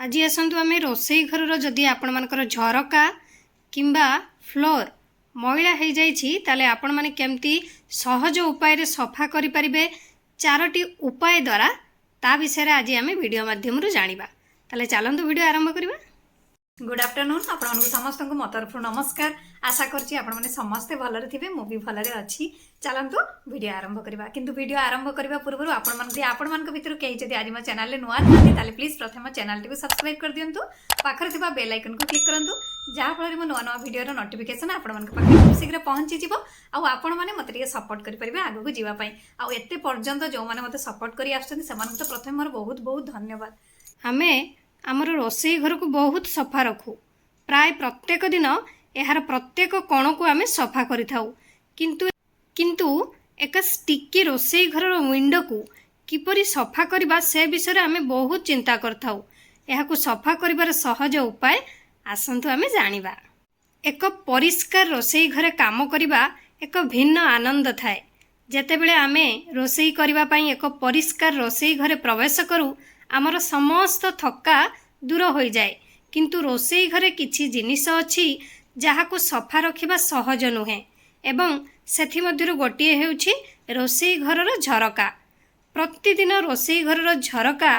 आज आसतु आम रोसई घर जदि आपण मानकर झरका किंबा फ्लोर मैला हो जाए आपण मैंने केमती सहज उपाय सफा करें चारोटी उपाय द्वारा ता विषय आज आम वीडियो माध्यम जाना। ताले चलतु वीडियो आरंभ करवा। गुड आफ्टरनून आपण समस्त मो तरफ नमस्कार। आशा करछि आपण माने समस्ते भलरे थिबे मो भी भलरे अछि। चलंतु वीडियो आरंभ करबा किंतु वीडियो आरंभ करबा पूर्व आपण मान भितर कहीं जदि आज मो चैनल नुआ थांती ताले प्लीज प्रथम चैनल टी सब्सक्राइब कर दियंतु। पाखरे थिबा बेल आइकन को क्लिक करंतु जहा फल मो नुआ नुआ वीडियो रो नोटिफिकेशन आपण मान पाखे खूब शीघ्र पहुंची जिवो। आ आपण माने मते टिके सपोर्ट करि परिबे आगु को जीवा पई। आ एते पर्यंत जो माने मते सपोर्ट करि आछथि समान तो प्रथम मोर बहुत बहुत धन्यवाद। आमे आमर रोसई घर को बहुत सफा रखू। प्राय प्रत्येक दिन यार प्रत्येक कोण को आमे सफा करि थाउ किंतु एक स्टिकी रोसई घर विंडो को किपरि सफा करबा से विषय आमे बहुत चिंता करथाउ। याकू सफा करिबार सहज उपाय आसंतु आमे जानिबा। एक परिष्कार रोसई घरे काम करिबा एक भिन्न आनंद थाए। जेतेबेले आमे रोसई करिबा पई एक परिष्कार रोसई घरे प्रवेश करू आमर समस्त थक्का दूर हो जाए। किंतु रोसई घरे किछि जिनिस अछि जहाको सफा रखिबा सहज नुहे एवं सेथि मध्यरु गोटिए हेउछि रोसई घरर झरका। प्रतिदिन रोसई घरर झरका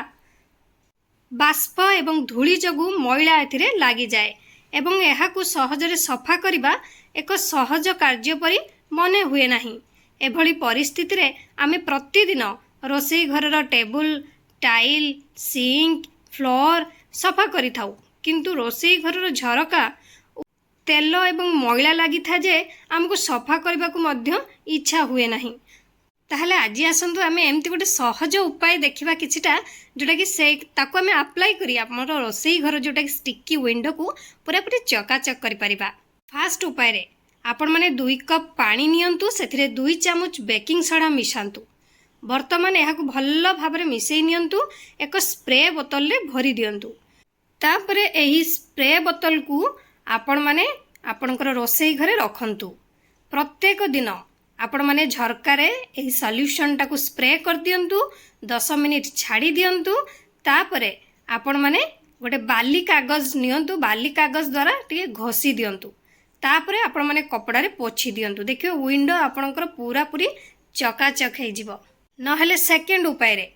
बाष्प एवं धूली जगु मैला एथिरे लागि जाए एवं एहाकु सहजरे सफा करिबा एक सहज कार्य परि मने हुए नाही। एभली परिस्थिति रे आमे प्रतिदिन रोसई घरर टेबुल टाइल सिंक फ्लोर सफा करि थाउ किंतु रोसई घरर झरका तेल एवं मैला लगी था जे आमको सफा करने को मध्य इच्छा हुए नहीं। ताहले आज आसतु आम एमती गोटे सहज उपाय देखा किछिटा जोटा कि से ताको आम अप्लाई करी हमर रोसई घर जोटा कि स्टिकी विंडो को पूरा पूरी चकाचक करि परिबा। फास्ट उपाय रे आपण माने 2 कप पानी नियंतु सेथिरे 2 चामच बेकिंग सोडा मिशांतु। वर्तमान यह भल भाव मिसई नियंतु एक स्प्रे बोतल रे भरी दियंतु। तापरे एही स्प्रे बोतल को आपण माने आपणकर रोसई घरे रखंतु। प्रत्येक दिन आपण माने झरका रे एही सॉल्यूशन टाको स्प्रे कर दियंतु। 10 मिनिट छाड़ी दियंतु। तापरे आपण माने गोटे बाली कागज नियंतु। बाली कागज द्वारा टिके घोसी दियंतु। तापरे आपण माने कपड़ा रे पोछि दियंतु। देखियो विंडो आपणकर पूरा पूरी चकाचक हे जिवो। नहले सेकेंड उपाय रे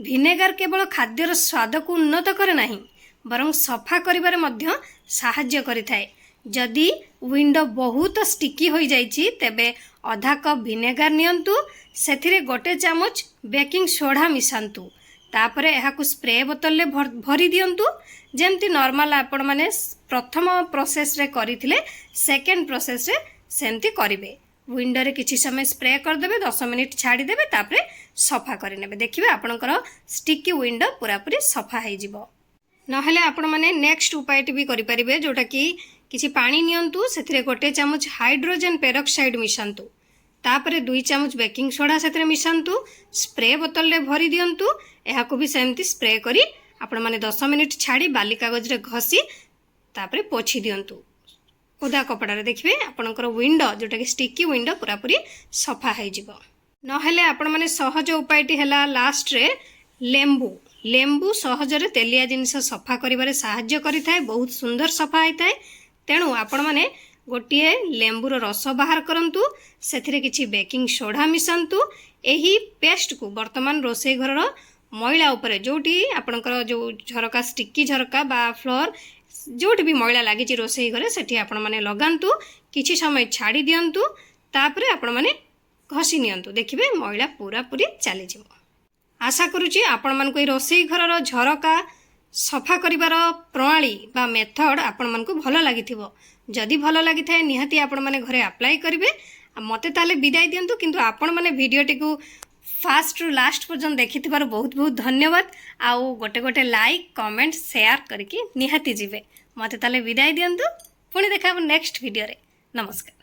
विनेगार केवल खाद्यर स्वाद को उन्नत करे नहीं बरं सफा करिबारे मध्य साहाय्य करिथाए। जदि विंडो बहुत स्टिकी हो जाइछि तेबे आधा कप विनेगार नियंतु। सेथिरे 1 चामच बेकिंग सोडा मिसांतु। तापरे एहाकु स्प्रे बोतल ले भरी दियंतु। जेमति नॉर्मल आपण माने प्रथम प्रोसेस रे करिथिले सेकेंड प्रोसेस रे सेमति करिवे। विंडो रे किछि समय स्प्रे कर देबे 10 मिनिट छाड़ी देबे तापरे सफा करि नेबे। देखिबे आपणकर स्टिकी विंडो पूरा पूरी सफा हे जिवो। नहले आपण माने नेक्स्ट उपाय टी भी करि परिबे जोटा कि किछि पानी नियंतु सेथिरे 1 चामच हाइड्रोजन पेरोक्साइड मिशांतु। तापरे 2 चामच बेकिंग सोडा सेथिरे मिशांतु। स्प्रे बोतल रे भरी दियंतु। एहाको भी सेमति स्प्रे करी आपण माने 10 मिनिट छाड़ी बाली कागज रे घसी तापरे पोछि दियंतु ओदा कपड़ा रे। देखिबे आपणकर विंडो जोटा कि स्टिकी विंडो पूरा पूरी सफा हे जिवो। नहले आपण माने सहज उपाय टी हला लास्ट रे लेंबू सहजरे तेलिया जिनिस सफा करिबारे साहाय्य करिथाए। बहुत सुंदर सफा होता है। तेणु आपण माने गोटिए लेंबूर रस बाहर करंतु। सेथिरे किछि बेकिंग सोडा मिसांतु। एही पेस्ट को वर्तमान रोसई घरर मैला उपरे जोटी आपणकर जो झरका स्टिकी झरका बा फ्लोर जोटी भी मैला लागिछि रोसई घरे सेठी आपण माने लगांतु। किछि समय छाड़ी दियंतु। तापरे आपण माने घसी नियंतु। देखिबे मैला पूरा पूरी चली जिवो। आशा करुच्ची आपण मानकु रोसई घरर झरका सफा करिबार प्रणाली बा मेथड आपण मानकु भल लागिथिबो। जदि भल लागिथाए निहाती आपण माने घरे अप्लाई करिवे। मते ताले विदाय दियंतु किंतु आपण माने वीडियो टिकु फास्ट रु लास्ट पर्यंत देखिथिबार बहुत बहुत धन्यवाद। आउ गोटे लाइक कमेंट शेयर करके निहाती जिवे। मते ताले विदाय दियंतु। पुणी देखा नेक्स्ट वीडियो रे। नमस्कार।